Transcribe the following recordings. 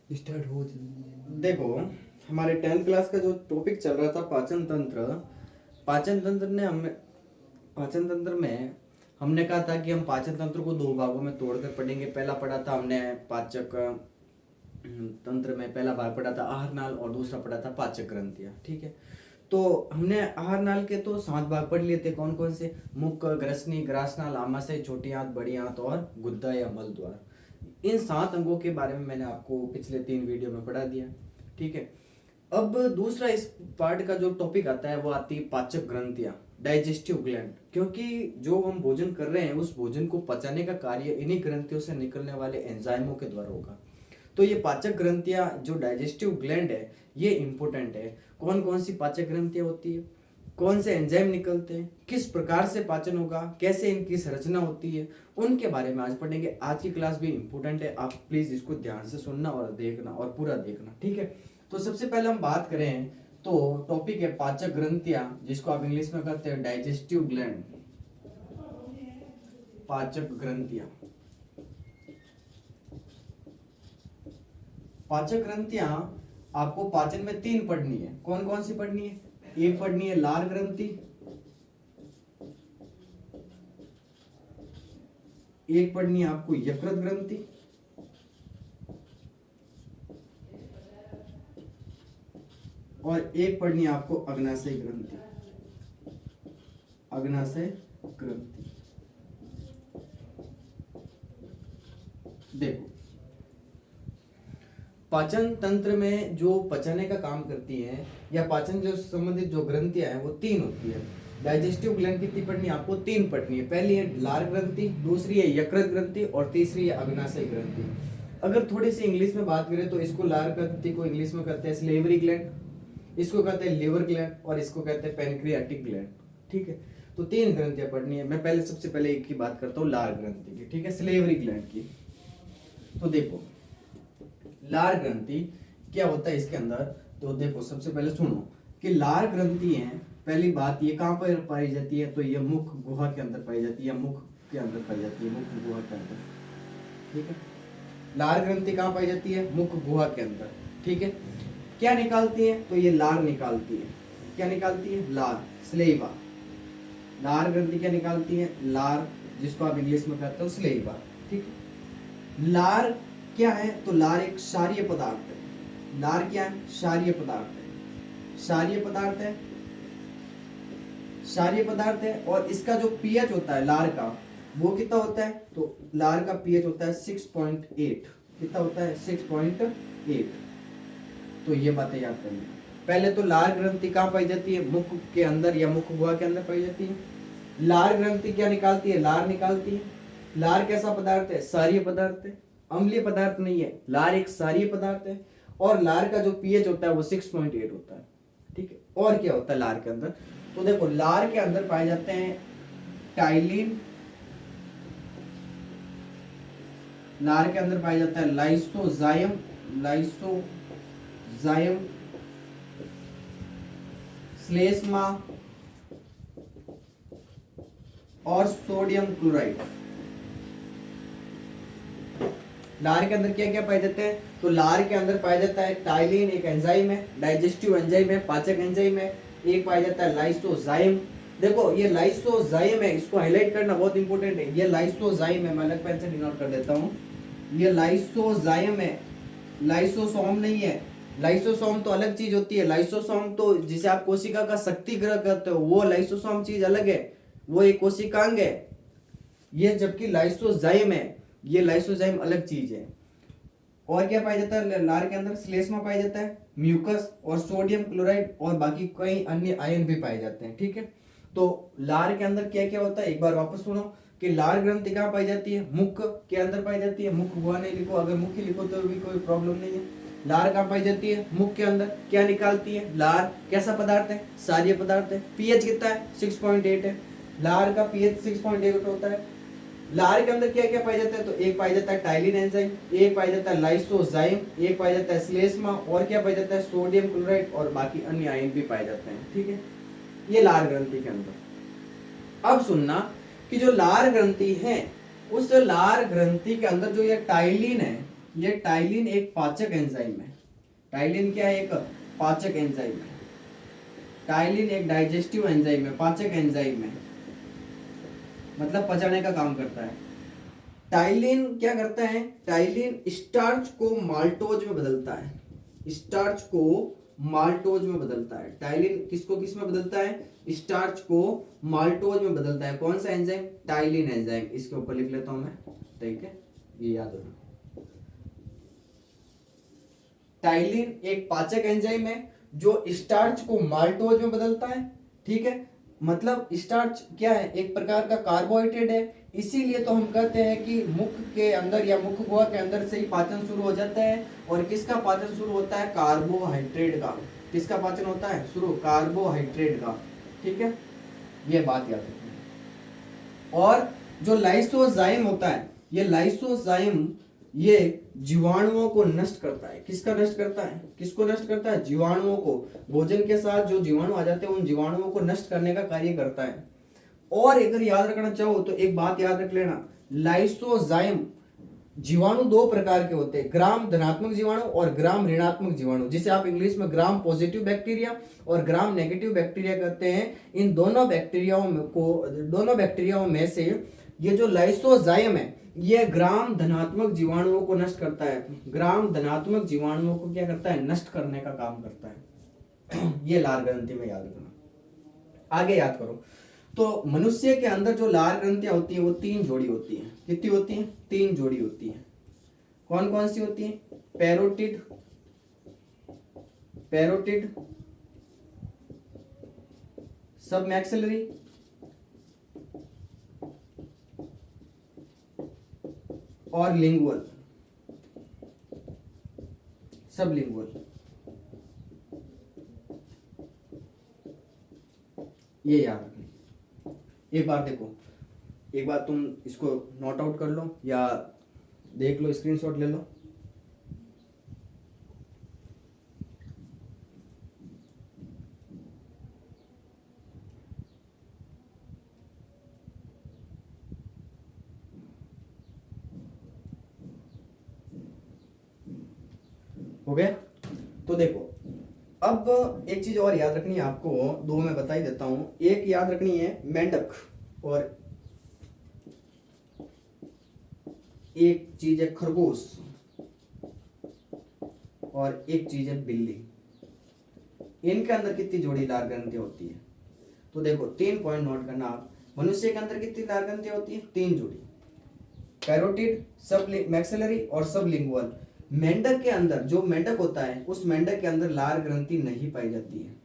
Start हो जल्दी। देखो, हमारे 10th क्लास का जो टॉपिक चल रहा था पाचन तंत्र। पाचन तंत्र ने हमें पाचन तंत्र में हमने कहा था कि हम पाचन तंत्र को दो भागों में तोड़कर पढ़ेंगे। पहला पढ़ा था हमने पाचक तंत्र में, पहला भाग पढ़ा था आहार नाल और दूसरा पढ़ा था पाचक ग्रंथियां। ठीक है, तो हमने आहार नाल के तो 7 भाग पढ़ लिए थे। कौन कौन से? मुख, ग्रसनी, ग्रासनाल, आमाशय, छोटी आंत, बड़ी आंत और गुद्दा या मल द्वार। इन 7 अंगों के बारे में मैंने आपको पिछले 3 वीडियो में पढ़ा दिया। ठीक है, अब दूसरा इस पार्ट का जो टॉपिक आता है वो आती है पाचक ग्रंथियां, डाइजेस्टिव ग्लैंड। क्योंकि जो हम भोजन कर रहे हैं उस भोजन को पचाने का कार्य इन्हीं ग्रंथियों से निकलने वाले एंजाइमों के द्वारा होगा। तो ये पाचक ग्रंथियां जो डाइजेस्टिव ग्लैंड है ये इंपॉर्टेंट है। कौन कौन सी पाचक ग्रंथियां होती है, कौन से एंजाइम निकलते हैं, किस प्रकार से पाचन होगा, कैसे इनकी संरचना होती है, उनके बारे में आज पढ़ेंगे। आज की क्लास भी इंपॉर्टेंट है, आप प्लीज इसको ध्यान से सुनना और देखना और पूरा देखना। ठीक है, तो सबसे पहले हम बात करें तो टॉपिक है पाचक ग्रंथियां, जिसको आप इंग्लिश में कहते हैं डाइजेस्टिव ग्लैंड। पाचक ग्रंथियां, पाचक ग्रंथियां आपको पाचन में 3 पढ़नी है। कौन कौन सी पढ़नी है? एक पढ़नी है लार ग्रंथि, एक पढ़नी है आपको यकृत ग्रंथि, और एक पढ़नी है आपको अग्नाशय ग्रंथि। अग्नाशय ग्रंथि, देखो पाचन तंत्र में जो पचाने का काम करती है या पाचन जो संबंधित जो ग्रंथियां हैं वो 3 होती है। डाइजेस्टिव ग्लैंड कितनी पढ़नी है? आपको 3 पढ़नी है। पहली है लार ग्रंथि, दूसरी है यकृत ग्रंथि और तीसरी है अग्नाशय ग्रंथि। अगर थोड़ी सी इंग्लिश में बात करें तो इसको लार ग्रंथि को इंग्लिश में कहते हैं स्लेवरी ग्लैंड, इसको कहते हैं लिवर ग्लैंड और इसको कहते हैं पेनक्रियाटिक ग्लैंड। ठीक है, तो 3 ग्रंथियां पढ़नी है। मैं पहले सबसे पहले एक की बात करता हूँ, लार ग्रंथि की। ठीक है, स्लेवरी ग्लैंड की। तो देखो लार ग्रंथि क्या होता है इसके अंदर। तो देखो सबसे पहले सुनो कि लार ग्रंथि है, पहली बात ये कहां पर पाई जाती है? तो ये मुख गुहा के अंदर पाई जाती है, मुख के अंदर पाई जाती है, मुख गुहा के अंदर। ठीक है, लार ग्रंथि कहां पाई जाती है? मुख गुहा के अंदर। ठीक है, क्या निकालती है? तो ये लार निकालती है। क्या निकालती है? लार, स्लेवा। लार ग्रंथि क्या निकालती है? लार, जिसको आप इंग्लिश में कहते हो स्लेवा। ठीक है, लार क्या है? तो लार एक क्षारीय पदार्थ है। लार क्या है? क्षारीय पदार्थ है। क्षारीय पदार्थ है, क्षारीय पदार्थ है। और इसका जो पीएच होता है लार का, वो कितना होता है? तो लार का पीएच होता है 6.8। कितना होता है? 6.8। तो ये बातें याद करनी। पहले तो लार ग्रंथि कहाँ पाई जाती है? मुख के अंदर या मुख गुहा के अंदर पाई जाती है। लार ग्रंथि क्या निकालती है? लार निकालती है। लार कैसा पदार्थ है? क्षारीय पदार्थ है, अम्लीय पदार्थ नहीं है। लार एक क्षारीय पदार्थ है और लार का जो पीएच होता है वो 6.8 होता है। ठीक है, और क्या होता है लार के अंदर? तो देखो लार के अंदर पाए जाते हैं टाइलिन, लार के अंदर पाया जाता है लाइसोजाइम, लाइसोजाइम, श्लेष्मा और सोडियम क्लोराइड। लार के अंदर क्या क्या पाए जाते हैं? तो लार के अंदर पाया जाता है टाइलिन, एक एंजाइम है, डाइजेस्टिव एंजाइम है, पाचक एंजाइम है। एक पाया जाता है लाइसोजाइम। देखो ये लाइसोजाइम है, इसको हाईलाइट करना बहुत इंपॉर्टेंट है। ये लाइसोजाइम है, मैं अलग पेन से डिनोट कर देता हूँ। ये लाइसोजाइम है, लाइसोसोम नहीं है। लाइसोसोम तो अलग चीज होती है। लाइसोसोम तो जिसे आप कोशिका का शक्ति ग्रह कहते हो, वो लाइसोसोम चीज अलग है, वो एक कोशिकांग है। ये जबकि लाइसोजाइम है, ये लाइसोजाइम अलग चीज है। और क्या पाया जाता है लार के अंदर? श्लेष्मा पाया जाता है, म्यूकस और सोडियम क्लोराइड और बाकी कई अन्य आयन भी पाए जाते हैं। ठीक है, तो लार के अंदर क्या क्या होता है एक बार वापस सुनो कि लार ग्रंथि कहाँ पाई जाती है? मुख के अंदर पाई जाती है। मुख गुहा नहीं लिखो, अगर मुख ही लिखो तो भी कोई प्रॉब्लम नहीं है। लार कहाँ पाई जाती है? मुख के अंदर। क्या निकालती है? लार कैसा पदार्थ है? क्षारीय पदार्थ है। पीएच कितना है? 6.8 है। लार का पीएच 6.8 होता है। लार के अंदर क्या क्या पाया जाता है? तो एक पाया जाता है टाइलिन एंजाइम, एक पाया जाता है लाइसोजाइम, एक पाया जाता है श्लेष्मा और क्या पाया जाता है? सोडियम क्लोराइड और बाकी अन्य आयन भी पाए जाते हैं। ठीक है, ये लार ग्रंथि के अंदर। अब सुनना कि जो लार ग्रंथि है उस लार ग्रंथि के अंदर जो ये टाइलिन है, ये टाइलिन एक पाचक एंजाइम है। टाइलिन क्या है? एक पाचक एंजाइम है। टाइलिन एक डाइजेस्टिव एंजाइम है, पाचक एंजाइम है, मतलब पचाने का काम करता है। टाइलिन क्या करता है? टाइलिन स्टार्च को माल्टोज में बदलता है। स्टार्च को माल्टोज में बदलता है। टाइलिन किसको किस में बदलता है? स्टार्च को माल्टोज में बदलता है। कौन सा एंजाइम? Ptyalin enzyme. इसके ऊपर लिख लेता हूं मैं, ठीक है, ये याद रखना। टाइलिन एक पाचक एंजाइम है जो स्टार्च को माल्टोज में बदलता है, ठीक है। मतलब स्टार्च क्या है? एक प्रकार का कार्बोहाइड्रेट है। इसीलिए तो हम कहते हैं कि मुख के अंदर या मुख गुहा के अंदर से ही पाचन शुरू हो जाता है। और किसका पाचन शुरू होता है? कार्बोहाइड्रेट का। किसका पाचन होता है शुरू? कार्बोहाइड्रेट का, ठीक है, ये बात याद रखना। और जो लाइसोजाइम होता है, ये लाइसोजाइम ये जीवाणुओं को नष्ट करता है। किसका नष्ट करता है? किसको नष्ट करता है? जीवाणुओं को। भोजन के साथ जो जीवाणु आ जाते हैं उन जीवाणुओं को नष्ट करने का कार्य करता है। और अगर याद रखना चाहो तो एक बात याद रख लेना, लाइसोजाइम जीवाणु दो प्रकार के होते हैं, ग्राम धनात्मक जीवाणु और ग्राम ऋणात्मक जीवाणु, जिसे आप इंग्लिश में ग्राम पॉजिटिव बैक्टीरिया और ग्राम नेगेटिव बैक्टीरिया कहते हैं। इन दोनों बैक्टीरियाओं में से ये जो लाइसोजाइम है ये ग्राम धनात्मक जीवाणुओं को नष्ट करता है। ग्राम धनात्मक जीवाणुओं को क्या करता है? नष्ट करने का काम करता है। ये लार ग्रंथि में याद रखना। आगे याद करो तो मनुष्य के अंदर जो लार ग्रंथियां होती है वो 3 जोड़ी होती है। कितनी होती है? 3 जोड़ी होती है। कौन कौन सी होती है? पैरोटिड, पैरोटिड, सब मैक्सिलरी और लिंगुअल, सब लिंगुअल। ये याद रखना। एक बार देखो, एक बार तुम इसको नोट आउट कर लो या देख लो, स्क्रीनशॉट ले लो। हो गया? तो देखो अब एक चीज और याद रखनी है आपको, दो मैं बता ही देता हूं। एक याद रखनी है मेंढक, और एक चीज है खरगोश, और एक चीज है बिल्ली। इनके अंदर कितनी जोड़ी लार ग्रंथियां होती है? तो देखो 3 पॉइंट नोट करना आप। मनुष्य के अंदर कितनी लार ग्रंथियां होती है? 3 जोड़ी, पैरोटिड, सब मैक्सिलरी और सब लिंगुअल। मेंढक के अंदर, जो मेंढक होता है उस मेंढक के अंदर लार ग्रंथि नहीं पाई जाती है।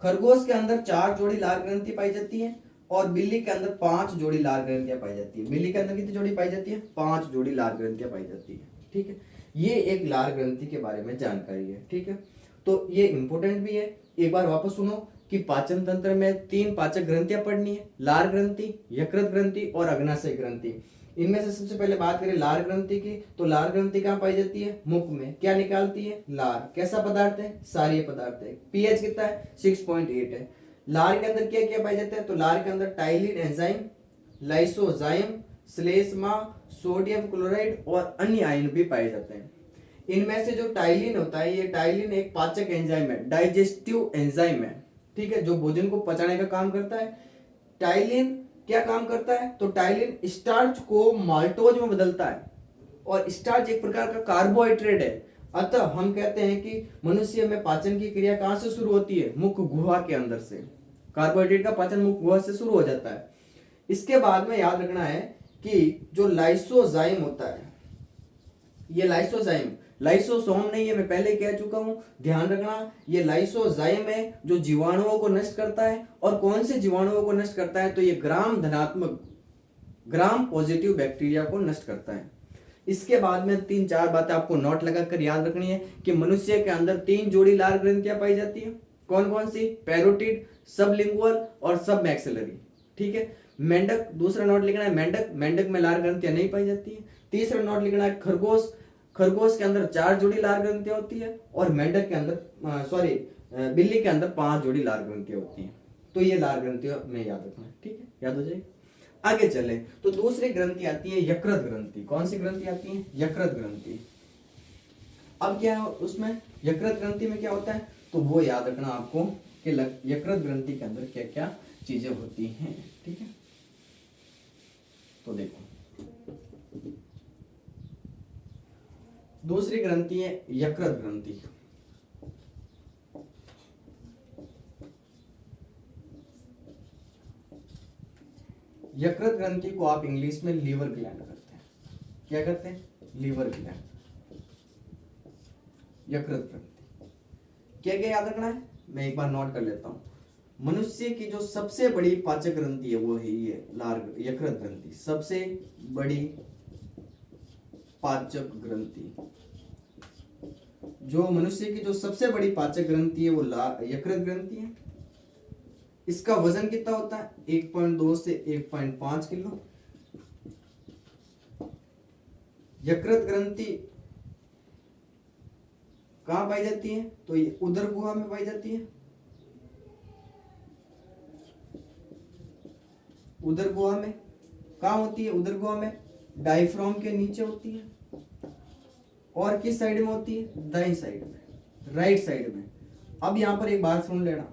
खरगोश के अंदर 4 जोड़ी लार ग्रंथि पाई जाती है और बिल्ली के अंदर 5 जोड़ी लार ग्रंथियां पाई जाती है। बिल्ली के अंदर कितनी जोड़ी पाई जाती है? 5 जोड़ी लार ग्रंथियां पाई जाती है, ठीक है। ये एक लार ग्रंथि के बारे में जानकारी है, ठीक है। तो ये इंपॉर्टेंट भी है। एक बार वापस सुनो कि पाचन तंत्र में 3 पाचक ग्रंथियां पढ़नी है, लार ग्रंथि, यकृत ग्रंथि और अग्नाशय ग्रंथि। इनमें से सबसे पहले बात करें लार ग्रंथि की, तो लार ग्रंथि कहाँ पाई जाती है? मुख में। क्या निकालती है? लार। कैसा पदार्थ है? क्षारीय पदार्थ है। पीएच कितना है? 6.8 है। लार के अंदर क्या क्या पाई जाता है? तो लार के अंदर टाइलिन एंजाइम, लाइसोजाइम, श्लेष्मा, सोडियम क्लोराइड और अन्य आयन भी पाए जाते हैं। इनमें से जो टाइलिन होता है, ये टाइलिन एक पाचक एंजाइम है, डाइजेस्टिव एंजाइम है, ठीक है, जो भोजन को पचाने का काम करता है। टाइलिन क्या काम करता है? तो टाइलिन स्टार्च को माल्टोज में बदलता है, और स्टार्च एक प्रकार का कार्बोहाइड्रेट है। अतः हम कहते हैं कि मनुष्य में पाचन की क्रिया कहां से शुरू होती है? मुख गुहा के अंदर से। कार्बोहाइड्रेट का पाचन मुख गुहा से शुरू हो जाता है। इसके बाद में याद रखना है कि जो लाइसोजाइम होता है, ये लाइसोजाइम, लाइसोसोम नहीं है, मैं पहले कह चुका हूं, ध्यान रखना। ये लाइसोजाइम है जो जीवाणुओं को नष्ट करता है। और कौन से जीवाणुओं को नष्ट करता है? तो ये ग्राम धनात्मक, ग्राम पॉजिटिव बैक्टीरिया को नष्ट करता है। इसके बाद में 3-4 बातें आपको नोट लगाकर याद रखनी है कि मनुष्य के अंदर 3 जोड़ी लार ग्रंथियां पाई जाती है। कौन कौन सी? पैरोटिड, सबलिंगुअल और सब मैक्सिलरी, ठीक है। मेंढक, दूसरा नोट लिखना है मेंढक, मेंढक में लार ग्रंथियां नहीं पाई जाती है। तीसरा नोट लिखना है खरगोश, खरगोश के अंदर 4 जोड़ी लार ग्रंथियां होती है, और मेंढक के अंदर बिल्ली के अंदर 5 जोड़ी लार ग्रंथियां होती हैं। तो ये लार ग्रंथियां में याद रखना है, ठीक है, याद हो जाएगी। आगे चले तो दूसरी ग्रंथि आती है यकृत ग्रंथि। कौन सी ग्रंथि आती है? यकृत ग्रंथि। अब क्या है उसमें, यकृत ग्रंथि में क्या होता है, तो वो याद रखना आपको कि यकृत ग्रंथि के अंदर क्या क्या चीजें होती हैं। ठीक है, तो देखो दूसरी ग्रंथि है यकृत ग्रंथि। यकृत ग्रंथि को आप इंग्लिश में लीवर ग्लैंड करते हैं। क्या करते हैं? Liver gland. यकृत ग्रंथि क्या क्या याद रखना है, मैं एक बार नोट कर लेता हूं। मनुष्य की जो सबसे बड़ी पाचक ग्रंथि है वो है ये यकृत ग्रंथि। सबसे बड़ी पाचक ग्रंथि, जो मनुष्य की जो सबसे बड़ी पाचक ग्रंथि है वो यकृत ग्रंथि है। इसका वजन कितना होता है? 1.2 से 1.5 किलो। यकृत ग्रंथि कहां पाई जाती है? तो ये उदर गुहा में पाई जाती है। उदर गुहा में कहां होती है? उदर गुहा में डायफ्राम के नीचे होती है। और किस साइड में होती है? दाईं साइड में, राइट साइड में। अब यहां पर एक बात सुन लेना,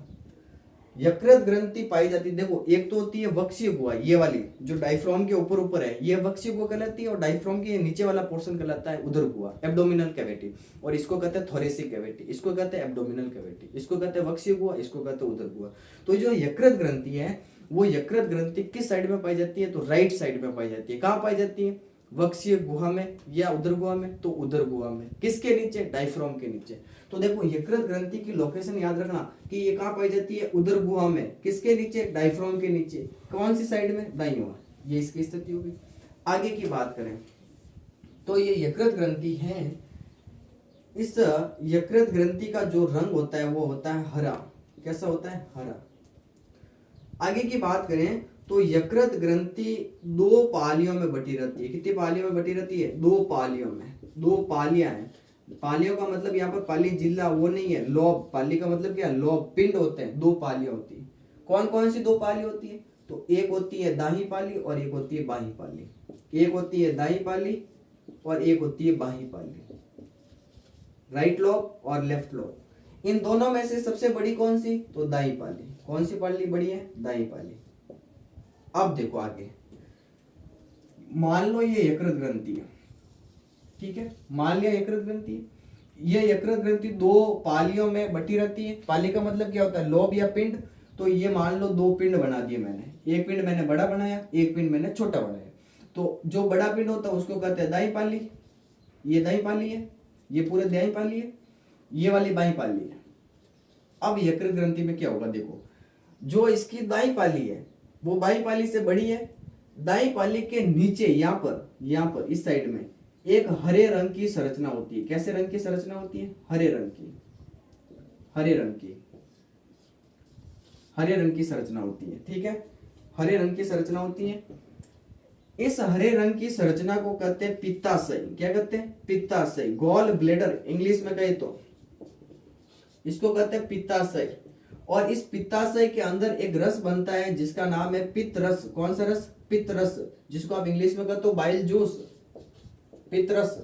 यकृत ग्रंथि पाई जाती है, देखो एक तो होती है वक्षीय गुहा, ये वाली जो डायफ्राम के ऊपर ऊपर है ये वक्षीय गुहा कहलाती है, और डायफ्राम के नीचे वाला पोर्शन कहलाता है उदर गुहा, एब्डोमिनल कैविटी। और इसको कहते हैं थोरेसिक कैविटी, इसको कहते हैं एब्डोमिनल कैविटी, इसको कहते हैं वक्षीय गुहा, इसको कहते हैं उदर गुहा। तो जो यकृत ग्रंथि है वो यकृत ग्रंथि किस साइड में पाई जाती है? तो राइट साइड में पाई जाती है। कहां पाई जाती है? वक्षीय गुहा में या उदर गुहा में? तो उदर गुहा में। किसके नीचे? डायफ्राम के नीचे। तो देखो यकृत ग्रंथि की लोकेशन याद रखना कि ये कहां पाई जाती है? उदर गुहा में। किसके नीचे? डायफ्राम के नीचे। कौन सी साइड में? दाईं ओर। ये इसकी स्थिति होगी। आगे की बात करें तो ये यकृत ग्रंथि है। इस यकृत ग्रंथि का जो रंग होता है वो होता है हरा। कैसा होता है? हरा। आगे की बात करें तो यकृत ग्रंथि 2 पालियों में बटी रहती है। कितनी पालियों में बटी रहती है? 2 पालियों में। 2 पालियां हैं। पालियों का मतलब यहाँ पर पाली जिला वो नहीं है, लोब। पाली का मतलब क्या? लोब, पिंड होते हैं। 2 पालियां होती है। कौन कौन सी 2 पाली होती है? तो एक होती है दाहिनी पाली और एक होती है बाहीं पाली। एक होती है दाहिनी पाली और एक होती है बाहीं पाली, राइट लोब और लेफ्ट लोब। इन दोनों में से सबसे बड़ी कौन सी? तो दाई पाली। कौन सी पाली बड़ी है? दाई पाली। अब देखो आगे, मान लो ये यकृत ग्रंथि है, ठीक है, मान लिया यकृत ग्रंथि। ये यकृत ग्रंथि 2 पालियों में बटी रहती है। पाली का मतलब क्या होता है? लोब या पिंड। तो ये मान लो 2 पिंड बना दिए मैंने, एक पिंड मैंने बड़ा बनाया, एक पिंड मैंने छोटा बनाया। तो जो बड़ा पिंड होता है उसको कहते हैं दाई पाली। ये दाई पाली है, ये पूरे दाई पाली है, ये वाली बाई पाली है। अब यकृत ग्रंथि में क्या होगा? देखो, जो इसकी दाई पाली है वो बाई पाली से बड़ी है। दाई पाली के नीचे यहाँ पर इस साइड में एक हरे रंग की संरचना होती है। कैसे रंग की संरचना होती है? हरे रंग की, हरे रंग की, हरे रंग की संरचना होती है। ठीक है, हरे रंग की संरचना होती है। इस हरे रंग की संरचना को कहते हैं पित्ताशय। क्या कहते हैं? पित्ताशय। गॉल ब्लेडर इंग्लिश में कहे तो इसको कहते हैं पित्ताशय। और इस पित्ताशय के अंदर एक रस बनता है जिसका नाम है पित्त रस। कौन सा रस? पित्त रस, जिसको आप इंग्लिश में कहते हो बाइल जूस, पित्त रस।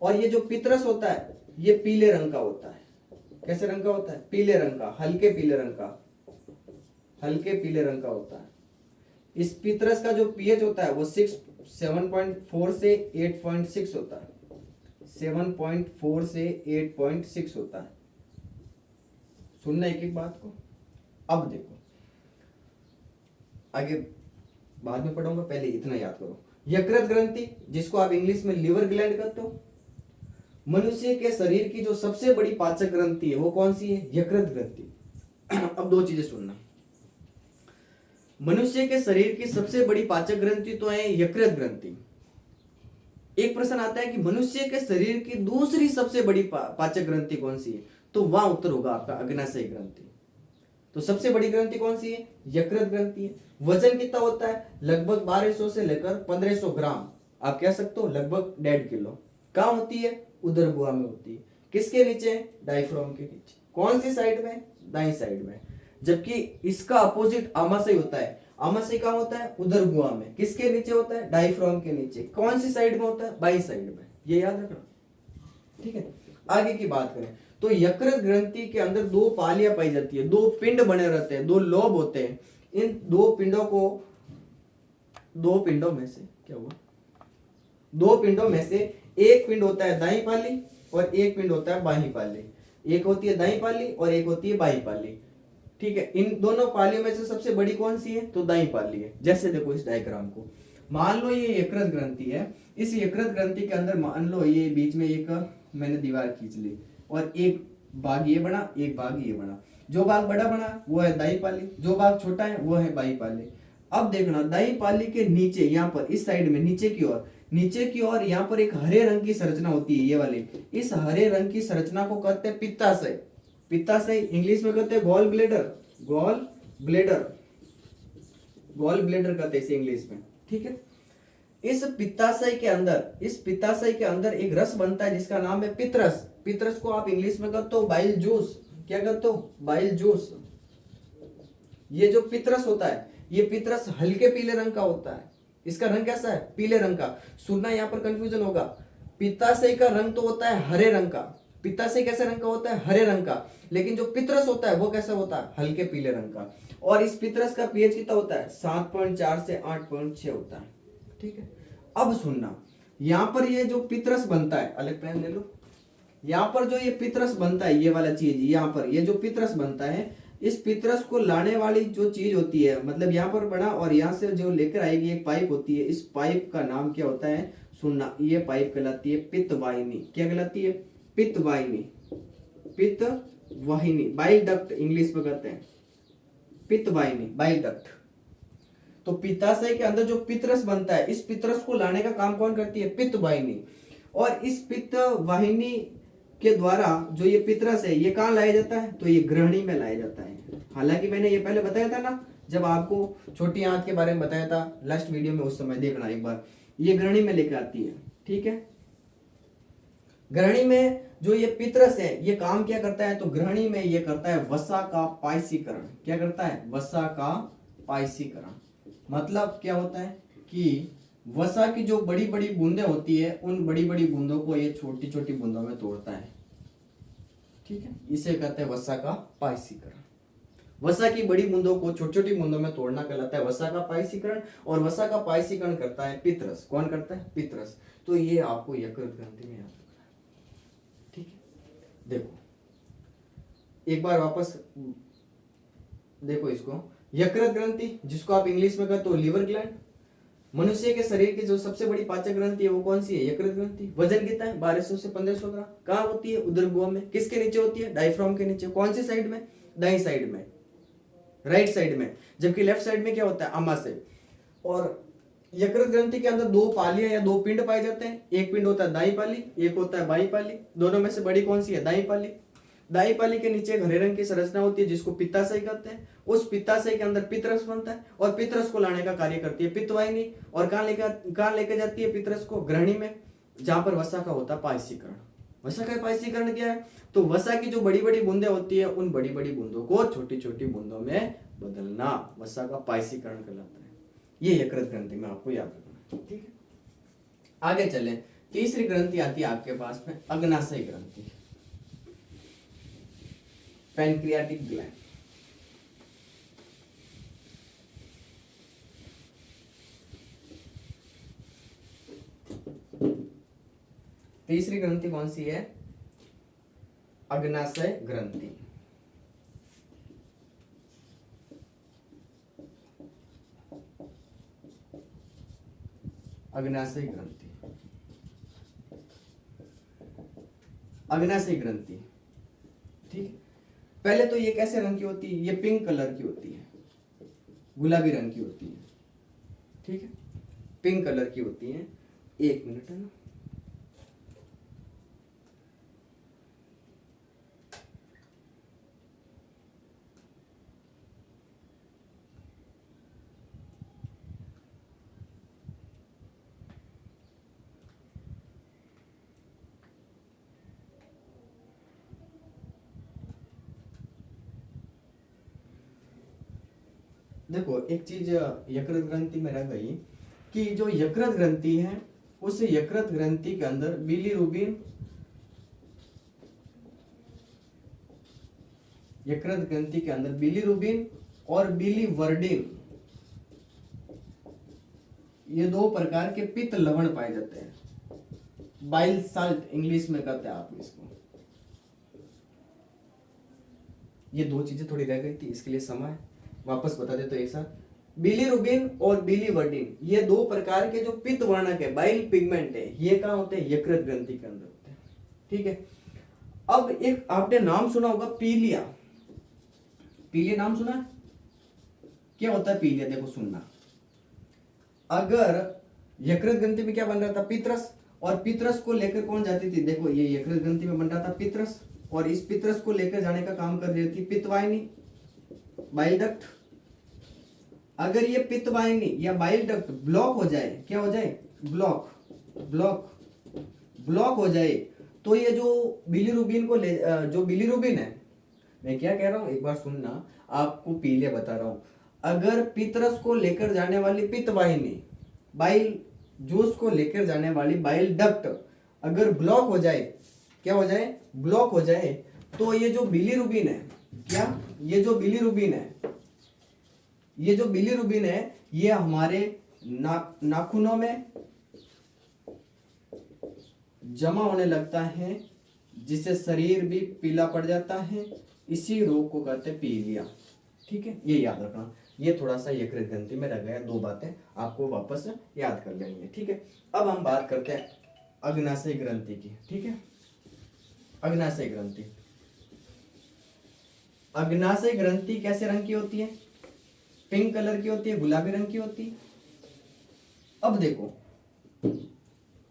और ये जो पित्त रस होता है ये पीले रंग का होता है। कैसे रंग का होता है? पीले रंग का, हल्के पीले रंग का, हल्के पीले रंग का होता है। इस पित्त रस का जो पीएच होता है वो 7.4 से 8.6 होता है। 7.4 से 8.6 होता है। सुनना एक एक बात को। अब देखो आगे बाद में पढ़ूंगा, पहले इतना याद करो। यकृत ग्रंथि, जिसको आप इंग्लिश में लीवर ग्लैंड कहते हो, मनुष्य के शरीर की जो सबसे बड़ी पाचक ग्रंथि है वो कौन सी है? यकृत ग्रंथि। अब 2 चीजें सुनना, मनुष्य के शरीर की सबसे बड़ी पाचक ग्रंथि तो है यकृत ग्रंथि। एक प्रश्न आता है कि मनुष्य के शरीर की दूसरी सबसे बड़ी पाचक ग्रंथि कौन सी है? तो वहां उत्तर होगा आपका अग्नाशय ग्रंथि। तो सबसे बड़ी ग्रंथि कौन सी है? यकृत ग्रंथि है। वजन कितना होता है? लगभग 1200 से लेकर 1500 ग्राम, आप कह सकते हो लगभग 1.5 किलो। कहां होती है? उदर गुहा में होती है। किसके नीचे? डायफ्राम के नीचे। कौन सी साइड में? दाईं साइड में। जबकि इसका अपोजिट आमाशय होता है। आमाशय कहाँ होता है? उदर गुहा में। किसके नीचे होता है? डायफ्राम के नीचे। कौन सी साइड में होता है? बाई साइड में। ये याद रखना, ठीक है। आगे की बात करें तो यकृत ग्रंथि के अंदर दो पालियां पाई जाती है, दो पिंड बने रहते हैं, दो लोब होते हैं। इन दो पिंडों को, दो पिंडों में से क्या हुआ, दो पिंडों में से एक पिंड होता है दाई पाली और एक पिंड होता है बाही पाली। एक होती है दाई पाली और एक होती है बाही पाली, ठीक है। इन दोनों पालियों में से सबसे बड़ी कौन सी है? तो दाई पाली है। जैसे देखो इस डायग्राम को, मान लो ये यकृत ग्रंथि है। इस यकृत ग्रंथि के अंदर मान लो ये बीच में एक मैंने दीवार खींच ली और एक भाग ये बना, एक भाग ये बना। जो भाग बड़ा बना वो है दाई पाली, जो भाग छोटा है वो है बाई पाली। अब देखना दाई पाली के नीचे, यहाँ पर इस साइड में नीचे की ओर, नीचे की ओर यहाँ पर एक हरे रंग की संरचना होती है, ये वाली। इस हरे रंग की संरचना को कहते हैं पित्ताशय। पित्ताशय इंग्लिश में कहते हैं gall bladder, gall bladder, gall bladder कहते हैं इसे इंग्लिश में, ठीक है। इस पित्ताशय के अंदर, इस पित्ताशय के अंदर एक रस बनता है जिसका नाम है पित्तरस। पित्तरस को आप इंग्लिश में कहते हो बाइल जूस। क्या कहते हो? Bile juice. ये जो पित्तरस होता है, ये पित्तरस हल्के पीले रंग का होता है। इसका रंग कैसा है? पीले रंग का। सुनना, यहाँ पर कंफ्यूजन होगा। पित्ताशय का रंग तो होता है हरे रंग का। पित्ताशय कैसे रंग का होता है? हरे रंग का। लेकिन जो पित्तरस होता है वो कैसा होता है? हल्के पीले रंग का। और इस पित्तरस का पीएच कितना होता है? 7.4 से 8.6 होता है, ठीक है। अब सुनना, यहां पर ये जो पित्तरस बनता है, अलग पेन ले लो। यहां पर जो ये पित्तरस बनता है, ये वाला चीज, यहां पर ये जो पित्तरस बनता है, इस पित्तरस को लाने वाली जो चीज होती है, मतलब यहाँ पर बना और यहाँ से जो लेकर आएगी एक पाइप होती है। इस पाइप का नाम क्या होता है? सुनना, ये पाइप कहलाती है पित्त वाहिनी। क्या कहलाती है? पित्त वाहिनी, पित्त वाहिनी, बाइल डक्ट इंग्लिश में कहते हैं, पित्त वाहिनी, बाइल डक्ट। तो पित्ताशय के अंदर जो पित्तरस बनता है, इस पित्तरस को लाने का काम कौन करती है? पित्त वाहिनी। और इस पित्त वाहिनी के द्वारा जो ये पित्तरस है, ये कहाँ लाया जाता है? तो ये ग्रहणी में लाया जाता है। हालांकि मैंने ये पहले बताया था ना, जब आपको छोटी आंत के बारे में बताया था लास्ट वीडियो में, उस समय देखना एक बार। ये ग्रहणी में लेकर आती है, ठीक है। ग्रहणी में जो ये पित्तरस है, ये काम क्या करता है? तो ग्रहणी में ये करता है वसा का पायसीकरण। क्या करता है? वसा का पायसीकरण। मतलब क्या होता है कि वसा की जो बड़ी बड़ी बूंदें होती है, उन बड़ी बड़ी बूंदों को ये छोटी छोटी बूंदों में तोड़ता है, ठीक है। इसे कहते हैं वसा का पायसीकरण। वसा की बड़ी बूंदों को छोटी छोटी बूंदों में तोड़ना कहलाता है वसा का पायसीकरण। और वसा का पायसीकरण करता है पित्तरस। कौन करता है? पित्तरस। तो ये आपको यकृत ग्रंथि में याद रखना है, ठीक है। देखो एक बार वापस देखो इसको, यकृत ग्रंथि जिसको आप इंग्लिश में कहते हो लीवर ग्लैंड। मनुष्य के शरीर की जो सबसे बड़ी पाचक ग्रंथि है वो कौन सी है? यकृत ग्रंथि। वजन कितना है? 1200 से 1500 ग्राम। कहाँ होती है? उदर गुहा में। किसके नीचे होती है? डायफ्राम के नीचे। कौन सी साइड में? दाई साइड में, राइट साइड में। जबकि लेफ्ट साइड में क्या होता है? आमाशय। और यकृत ग्रंथि के अंदर दो पालियां या दो पिंड पाए जाते हैं। एक पिंड होता है दाई पाली, एक होता है बाई पाली। दोनों में से बड़ी कौन सी है? दाई पाली। दाई पाली के नीचे एक हरे रंग की संरचना होती है जिसको पित्ताशय कहते हैं। उस पित्ताशय के अंदर पित्तरस बनता है और पित्तरस को लाने का कार्य करती है पित्त वाहिनी। और कहाँ लेकर जाती है पित्तरस को? ग्रहणी में, जहां पर वसा का होता है पायसीकरण। वसा का पायसीकरण क्या है? तो वसा की जो बड़ी बड़ी बूंदें होती है, उन बड़ी बड़ी बूंदों को छोटी छोटी बूंदों में बदलना वसा का पायसीकरण कहलाता है। ये यकृत ग्रंथि में आपको याद रखना, ठीक है। आगे चले, तीसरी ग्रंथि आती है आपके पास में अग्नाशय ग्रंथि, पैनक्रियाटिक ग्लैंड। तीसरी ग्रंथि कौन सी है? अग्नाशय ग्रंथि। अग्नाशय ग्रंथि, अग्नाशय ग्रंथि, ठीक। पहले तो ये कैसे रंग की होती है? ये पिंक कलर की होती है, गुलाबी रंग की होती है, ठीक है। पिंक कलर की होती है। एक मिनट है ना, देखो एक चीज यकृत ग्रंथि में रह गई कि जो यकृत ग्रंथि है उस यकृत ग्रंथि के अंदर बिलीरुबिन, यकृत ग्रंथि के अंदर बिलीरुबिन और बिलीवर्डिन, ये दो प्रकार के पित्त लवण पाए जाते हैं। बाइल साल्ट इंग्लिश में कहते हैं आप इसको। ये दो चीजें थोड़ी रह गई थी, इसके लिए समय वापस बता देते एक साथ। बिलीरुबिन और बिलीवर्डिन ये दो प्रकार के जो पित्त वर्णक है, बाइल पिगमेंट है, ये कहाँ होते हैं? यकृत ग्रंथि के अंदर होते हैं। ठीक है। अब एक आपने नाम सुना होगा पीलिया। पीलिया नाम सुना है? क्या होता है पीलिया? देखो सुनना, अगर यकृत ग्रंथि में क्या बन रहा था? पित्रस, और पित्रस को लेकर कौन जाती थी? देखो ये यकृत ग्रंथि में बन रहा था पित्रस, और इस पित्रस को लेकर जाने का काम कर रही थी पित्तवाहिनी, बाइल डक्ट। अगर ये पित्तवाहिनी या बाइल डक्ट ब्लॉक हो जाए, क्या हो जाए? ब्लॉक ब्लॉक ब्लॉक हो जाए, तो ये जो बिलीरुबिन को ले, जो बिलीरुबिन है, मैं क्या कह रहा हूं एक बार सुनना, आपको पीलिया बता रहा हूं। अगर पित्रस को लेकर जाने वाली पित्तवाहिनी, बाइल जूस को लेकर जाने वाली बाइल डक्ट अगर ब्लॉक हो जाए, क्या हो जाए? ब्लॉक हो जाए, तो ये जो बिलीरुबिन है, क्या ये जो बिलीरुबिन है, ये जो बिलीरुबिन है ये हमारे नाखूनों में जमा होने लगता है, जिससे शरीर भी पीला पड़ जाता है। इसी रोग को कहते हैं पीलिया। ठीक है, ये याद रखना। ये थोड़ा सा यकृत ग्रंथि में रह गया, दो बातें आपको वापस याद कर लेनी है। ठीक है, अब हम बात करते हैं अग्नाशय ग्रंथि की। ठीक है, अग्नाशय ग्रंथि। अग्नाशय ग्रंथि कैसे रंग की होती है? पिंक कलर की होती है, गुलाबी रंग की होती है। अब देखो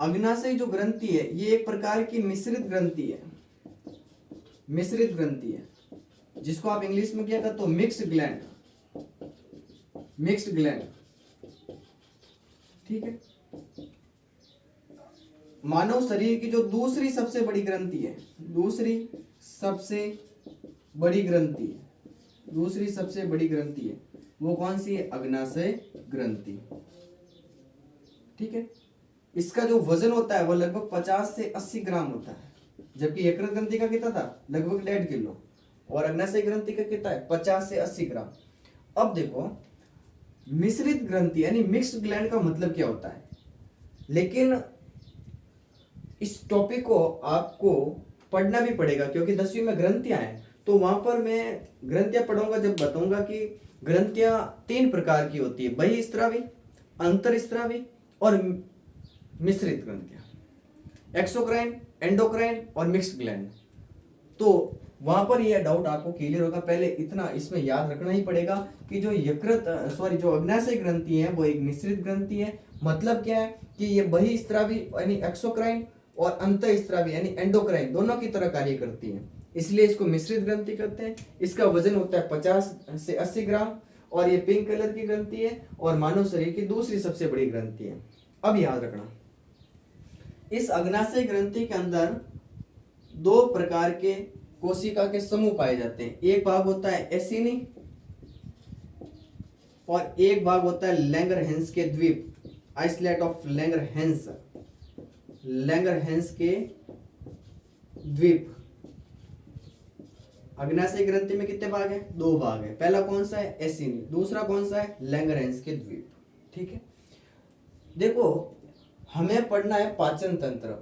अग्नाशय जो ग्रंथि है ये एक प्रकार की मिश्रित ग्रंथि है, मिश्रित ग्रंथि है, जिसको आप इंग्लिश में क्या कहते हो? Mixed gland, mixed gland. ठीक है, मानव शरीर की जो दूसरी सबसे बड़ी ग्रंथि है, दूसरी सबसे बड़ी ग्रंथि है, दूसरी सबसे बड़ी ग्रंथि है, वो कौन सी है? अग्नाशय ग्रंथि। ठीक है, इसका जो वजन होता है वो लगभग 50 से 80 ग्राम होता है, जबकि यकृत ग्रंथि का कितना था? लगभग 1.5 किलो, और अग्नाशय ग्रंथि का कितना है? 50 से 80 ग्राम। अब देखो मिश्रित ग्रंथि यानी मिक्स्ड ग्लैंड का मतलब क्या होता है? लेकिन इस टॉपिक को आपको पढ़ना भी पड़ेगा, क्योंकि 10वीं में ग्रंथियां हैं, तो वहां पर मैं ग्रंथियां पढ़ूंगा जब बताऊंगा कि ग्रंथियां 3 प्रकार की होती है, बहिस्रावी, अंतरस्रावी और मिश्रित ग्रंथियां, एक्सोक्राइन, एंडोक्राइन और मिक्स्ड ग्लैंड। तो वहां पर यह डाउट आपको क्लियर होगा। पहले इतना इसमें याद रखना ही पड़ेगा कि जो जो अग्नाशय ग्रंथि है वो एक मिश्रित ग्रंथि है। मतलब क्या है कि ये बहिस्रावी यानी एक्सोक्राइन और अंतःस्रावी यानी एंडोक्राइन दोनों की तरह कार्य करती है, इसलिए इसको मिश्रित ग्रंथि कहते हैं। इसका वजन होता है 50 से 80 ग्राम, और ये पिंक कलर की ग्रंथि है, और मानव शरीर की दूसरी सबसे बड़ी ग्रंथि है। अब याद रखना, इस अग्नाशय ग्रंथि के अंदर 2 प्रकार के कोशिका के समूह पाए जाते हैं। एक भाग होता है एसिनी और एक भाग होता है लैंगरहैंस के द्वीप, आइसलैंड ऑफ लैंगरहैंस, लैंगरहैंस के द्वीप। अग्नाशय ग्रंथि में कितने भाग हैं? 2 भाग हैं। पहला कौन सा है? एसिनी, दूसरा कौन सा है? लैंगरहैंस के द्वीप। ठीक है, देखो हमें पढ़ना है पाचन तंत्र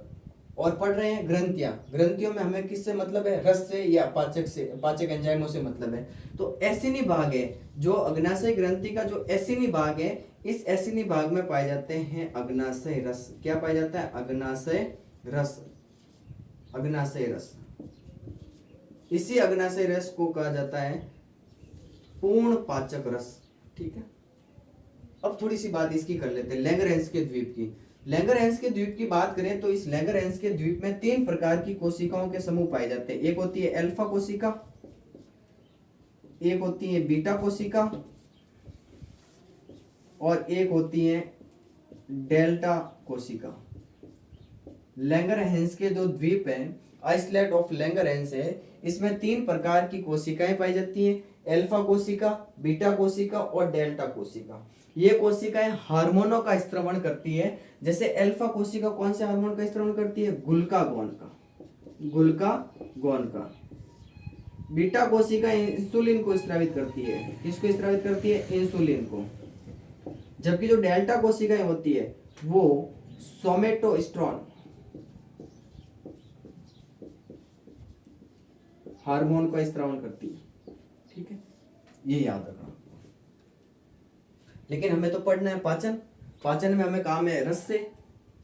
और पढ़ रहे हैं ग्रंथियां। ग्रंथियों में हमें किससे मतलब है? रस से या पाचक से, पाचक एंजाइमों से मतलब है। तो एसिनी भाग है, जो अग्नाशय ग्रंथि का जो एसिनी भाग है, इस एसिनी भाग में पाए जाते हैं अग्नाशय रस। क्या पाया जाता है? अग्नाशय रस, अग्नाशय रस। इसी अग्नाशय रस को कहा जाता है पूर्ण पाचक रस। ठीक है, अब थोड़ी सी बात इसकी कर लेते हैं, लैंगरहैंस के द्वीप की। लैंगरहैंस के द्वीप की बात करें तो इस लैंगरहैंस के द्वीप में 3 प्रकार की कोशिकाओं के समूह पाए जाते हैं। एक होती है अल्फा कोशिका, एक होती है बीटा कोशिका, और एक होती है डेल्टा कोशिका। लैंगरहैंस के जो द्वीप है, आइसलैंड ऑफ लैंगरहैंस है, इसमें 3 प्रकार की कोशिकाएं पाई जाती हैं। अल्फा कोशिका, बीटा कोशिका और डेल्टा कोशिका। ये कोशिकाएं हार्मोनों का स्त्रवण करती है। जैसे अल्फा कोशिका कौन से हार्मोन का स्त्रवण करती है? ग्लूकागोन का, ग्लूकागोन का। बीटा कोशिका इंसुलिन को स्रावित करती है। किसको स्रावित करती है? इंसुलिन को। जबकि जो डेल्टा कोशिकाएं होती है वो सोमेटोस्टेरोन हार्मोन का स्रावण करती है। ठीक है, ये याद रखना। लेकिन हमें तो पढ़ना है पाचन। पाचन में हमें काम है रस से,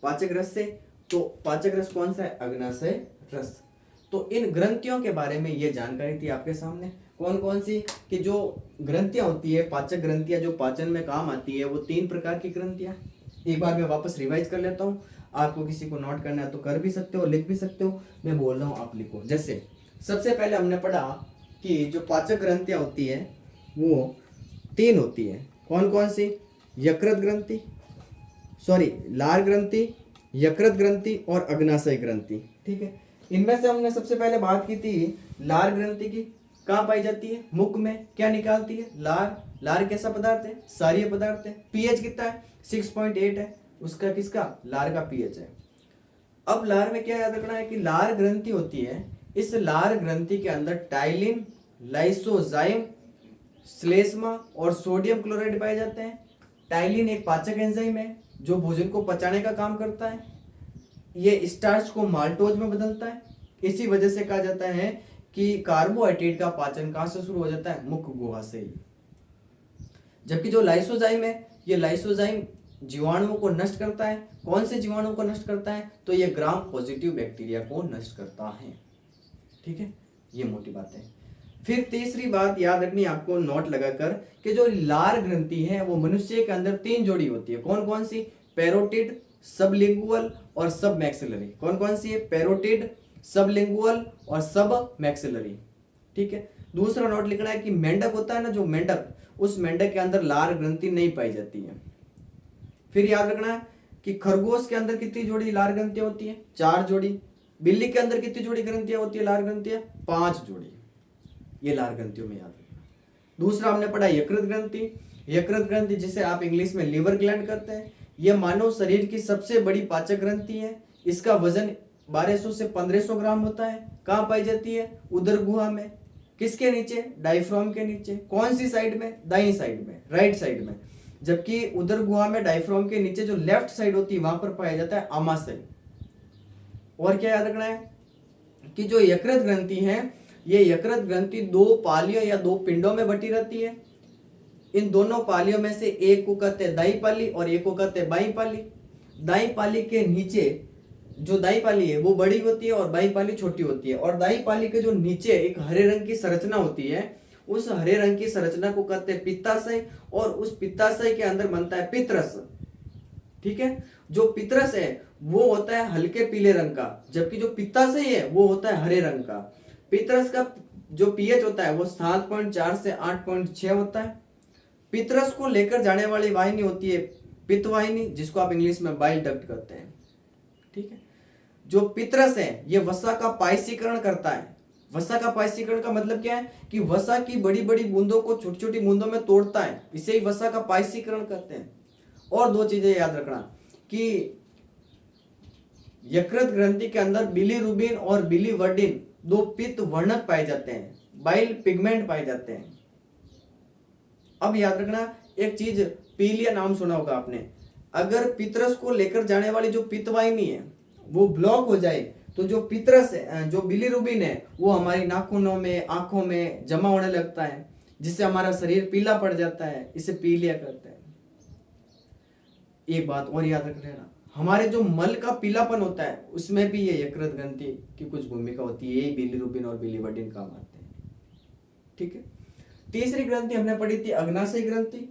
पाचक रस से। तो पाचक रस कौन सा है? अग्नाशय रस। तो इन ग्रंथियों के बारे में ये जानकारी थी आपके सामने। कौन कौन सी? कि जो ग्रंथियां होती है, पाचक ग्रंथियां जो पाचन में काम आती है, वो 3 प्रकार की ग्रंथियां। एक बार मैं वापस रिवाइज कर लेता हूँ। आपको किसी को नोट करना है तो कर भी सकते हो, लिख भी सकते हो। मैं बोल रहा हूँ, आप लिखो। जैसे सबसे पहले हमने पढ़ा कि जो पाचक ग्रंथियां होती है वो 3 होती है। कौन कौन सी? यकृत ग्रंथि, सॉरी लार ग्रंथि, यकृत ग्रंथि और अग्नाशय ग्रंथि। ठीक है, इनमें से हमने सबसे पहले बात की थी लार ग्रंथि की। कहाँ पाई जाती है? मुख में। क्या निकालती है? लार। लार कैसा पदार्थ है? क्षारीय पदार्थ है। पीएच कितना है? 6.8 है उसका। किसका? लार का पीएच है। अब लार में क्या याद रखना है कि लार ग्रंथि होती है। इस लार ग्रंथि के अंदर टाइलिन, लाइसोजाइम, श्लेष्मा और सोडियम क्लोराइड पाए जाते हैं। टाइलिन एक पाचक एंजाइम है जो भोजन को पचाने का काम करता है। ये स्टार्च को माल्टोज में बदलता है। इसी वजह से कहा जाता है कि कार्बोहाइड्रेट का पाचन कहां से शुरू हो जाता है? मुख गुहा से ही। जबकि जो लाइसोजाइम है, ये लाइसोजाइम जीवाणुओं को नष्ट करता है। कौन से जीवाणुओं को नष्ट करता है? तो ये ग्राम पॉजिटिव बैक्टीरिया को नष्ट करता है। ठीक है, ये मोटी बात है। फिर तीसरी बात याद रखनी आपको नोट लगाकर कि जो लार ग्रंथि है वो मनुष्य के अंदर 3 जोड़ी होती है। कौन कौन सी? पैरोटिड, सबलिंगुअल और सब मैक्सिलरी। कौन कौन सी है? पैरोटिड, सबलिंगुअल और सब मैक्सिलरी। ठीक है, दूसरा नोट लिखना है कि मेंढक होता है ना, जो मेंढक, उस मेंढक के अंदर लार ग्रंथि नहीं पाई जाती है। फिर याद रखना है कि खरगोश के अंदर कितनी जोड़ी लार ग्रंथियां होती है? 4 जोड़ी। बिल्ली के अंदर कितनी जोड़ी ग्रंथियां होती है? लार ग्रंथियां 5 जोड़ी। ये लार ग्रंथियों में याद रखना। दूसरा हमने पढ़ा यकृत ग्रंथि। यकृत ग्रंथि जिसे आप इंग्लिश में लिवर ग्लैंड करते हैं, यह मानव शरीर की सबसे बड़ी पाचक ग्रंथि है। इसका वजन 1200 से 1500 ग्राम होता है। कहाँ पाई जाती है? उदर गुहा में। किसके नीचे? डायफ्राम के नीचे। कौन सी साइड में? दाईं साइड में, राइट साइड में। जबकि उदर गुहा में डायफ्राम के नीचे जो लेफ्ट साइड होती है वहां पर पाया जाता है आमाशय। और क्या याद रखना है कि जो यकृत ग्रंथि है, ये यकृत ग्रंथि 2 पालियों या 2 पिंडों में बटी रहती है। इन दोनों पालियों में से एक को कहते हैं दाई पाली और एक को कहते हैं बाई पाली। दाई पाली के नीचे जो दाई पाली है वो बड़ी होती है और बाई पाली छोटी होती है। और दाई पाली के जो नीचे एक हरे रंग की संरचना होती है, उस हरे रंग की संरचना को कहते हैं पित्ताशय। और उस पित्ताशय के अंदर बनता है पित्रस। ठीक है, जो पित्रस है वो होता है हल्के पीले रंग का, जबकि जो पित्ताशय है वो होता है हरे रंग का। पित्रस का जो पीएच होता है वो 7.4 से 8.6 होता है। पित्रस को लेकर जाने वाली वाहिनी होती है पित्त वाहिनी, जिसको आप इंग्लिश में बाइल डक्ट कहते हैं। ठीक है, जो पित्रस है ये वसा का पायसीकरण करता है। वसा का पायसीकरण का मतलब क्या है कि वसा की बड़ी बड़ी बूंदों को छोटी छोटी बूंदों में तोड़ता है, इसे ही वसा का पायसीकरण कहते हैं। और 2 चीजें याद रखना कि यकृत ग्रंथि के अंदर बिलीरुबिन और बिलीवर्डिन 2 पित्त वर्णक पाए जाते हैं, बाइल पिगमेंट पाए जाते हैं। अब याद रखना एक चीज, पीलिया नाम सुना होगा आपने। अगर पित्रस को लेकर जाने वाली जो पित्त वाहिनी है वो ब्लॉक हो जाए तो जो पित्रस है, जो बिलीरुबिन है, वो हमारी नाखूनों में, आंखों में जमा होने लगता है, जिससे हमारा शरीर पीला पड़ जाता है। इसे पीलिया कहते हैं। एक बात और याद रख लेना, हमारे जो मल का पीलापन होता है उसमें भी ये यकृत ग्रंथि की कुछ भूमिका होती है। ये बिलीरुबिन और बिलीवर्डिन काम आते हैं। ठीक है, तीसरी ग्रंथि हमने पढ़ी थी अग्नाशय ग्रंथि।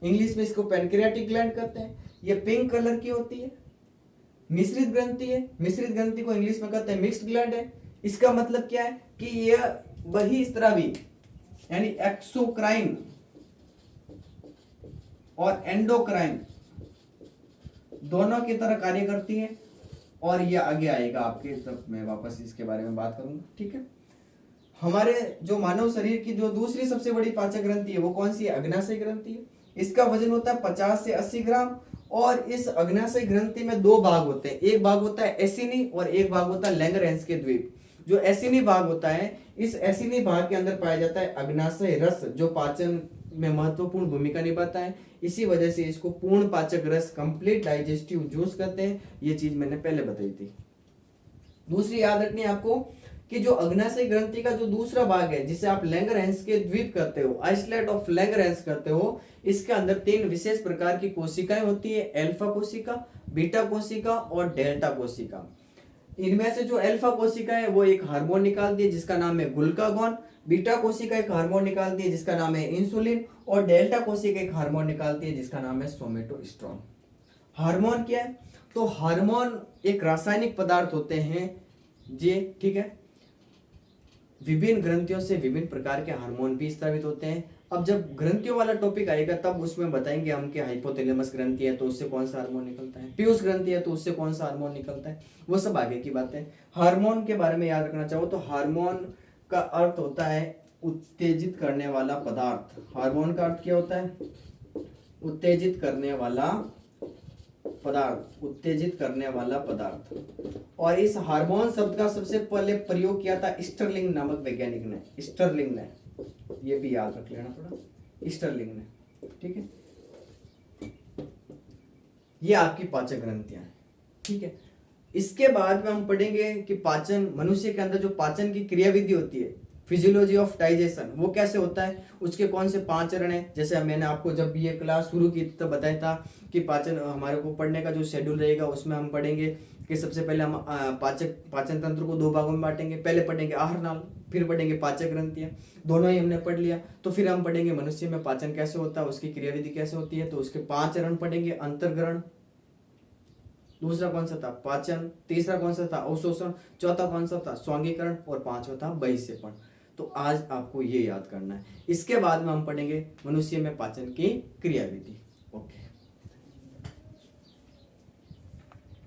इंग्लिश में इसको पैनक्रियाटिक ग्लैंड कहते हैं। ये पिंक कलर की होती है। मिश्रित ग्रंथि है। मिश्रित ग्रंथि को इंग्लिश में कहते हैं मिक्स्ड ग्लैंड है। इसका मतलब क्या है कि यह बहिस्रावी यानी एक्सोक्राइन और एंडोक्राइन दोनों की तरह कार्य करती है। और ये आगे आएगा आपके, तब मैं वापस इसके बारे में बात करूंगा। ठीक है, हमारे जो मानव शरीर की जो दूसरी सबसे बड़ी पाचक ग्रंथि है वो कौन सी है? अग्नाशय ग्रंथि है। इसका वजन होता है 50 से 80 ग्राम। और इस अग्नाशय ग्रंथि में दो भाग होते हैं, एक भाग होता है एसिनी और एक भाग होता है लैंगरहैंस के द्वीप। जो एसिनी भाग होता है, इस एसिनी भाग के अंदर पाया जाता है अग्नाशय रस, जो पाचन में महत्वपूर्ण भूमिका निभाता है। इसी वजह से इसको पूर्ण पाचक रस, कंप्लीट डाइजेस्टिव जूस कहते हैं। ये चीज मैंने पहले बताई थी। दूसरी याद रखनी है आपको कि जो अग्नाशय ग्रंथि का जो दूसरा भाग है, जिसे आप लैंगरहैंस के द्वीप करते हो, आइसलेट ऑफ लैंगरहैंस करते हो, इसके अंदर तीन विशेष प्रकार की कोशिकाएं होती है, अल्फा कोशिका, बीटा कोशिका और डेल्टा कोशिका। इनमें से जो अल्फा कोशिका है वो एक हार्मोन निकालती है जिसका नाम है ग्लूकागॉन, बीटा कोशिका एक हार्मोन निकालती है जिसका नाम है इंसुलिन, और डेल्टा कोशिका एक हार्मोन निकालती है जिसका नाम है सोमेटोस्टेरोन। हार्मोन क्या है? तो हार्मोन एक रासायनिक पदार्थ होते हैं जे, ठीक है। विभिन्न ग्रंथियों से विभिन्न प्रकार के हार्मोन भी स्रावित होते हैं। अब जब ग्रंथियों वाला टॉपिक आएगा तब उसमें बताएंगे हम कि हाइपोथैलेमस ग्रंथि है तो उससे कौन सा हार्मोन निकलता है, पीयूष ग्रंथि है तो उससे कौन सा हार्मोन निकलता है, वो सब आगे की बात है। हार्मोन के बारे में याद रखना चाहो तो हार्मोन का अर्थ होता है उत्तेजित करने वाला पदार्थ। हार्मोन का अर्थ क्या होता है? उत्तेजित करने वाला पदार्थ, उत्तेजित करने वाला पदार्थ। और इस हार्मोन शब्द का सबसे पहले प्रयोग किया था स्टर्लिंग नामक वैज्ञानिक ने, स्टर्लिंग ने, ये भी याद रख लेना थोड़ा, स्टर्लिंग ने, ठीक है। ये आपकी पाचक ग्रंथियां हैं, ठीक है। इसके बाद में हम पढ़ेंगे कि पाचन, मनुष्य के अंदर जो पाचन की क्रियाविधि होती है, फिजियोलॉजी ऑफ डाइजेशन, वो कैसे होता है, उसके कौन से 5 चरण हैं। जैसे मैंने आपको जब ये क्लास शुरू की तो बताया था कि पाचन, हमारे को पढ़ने का जो शेड्यूल रहेगा उसमें हम पढ़ेंगे कि सबसे पहले हम पाचन तंत्र को 2 भागों में बांटेंगे। पहले पढ़ेंगे आहार नाल, फिर पढ़ेंगे पाचक ग्रंथियां, दोनों ही हमने पढ़ लिया। तो फिर हम पढ़ेंगे मनुष्य में पाचन कैसे होता है, उसकी क्रियाविधि कैसे होती है, तो उसके 5 चरण पढ़ेंगे। अंतर्ग्रहण, दूसरा कौन सा था? पाचन, तीसरा कौन सा था? अवशोषण, चौथा कौन सा था? स्वांगीकरण, और 5वां था बहिक्षेपण। तो आज आपको ये याद करना है। इसके बाद में हम पढ़ेंगे मनुष्य में पाचन की क्रियाविधि। ओके।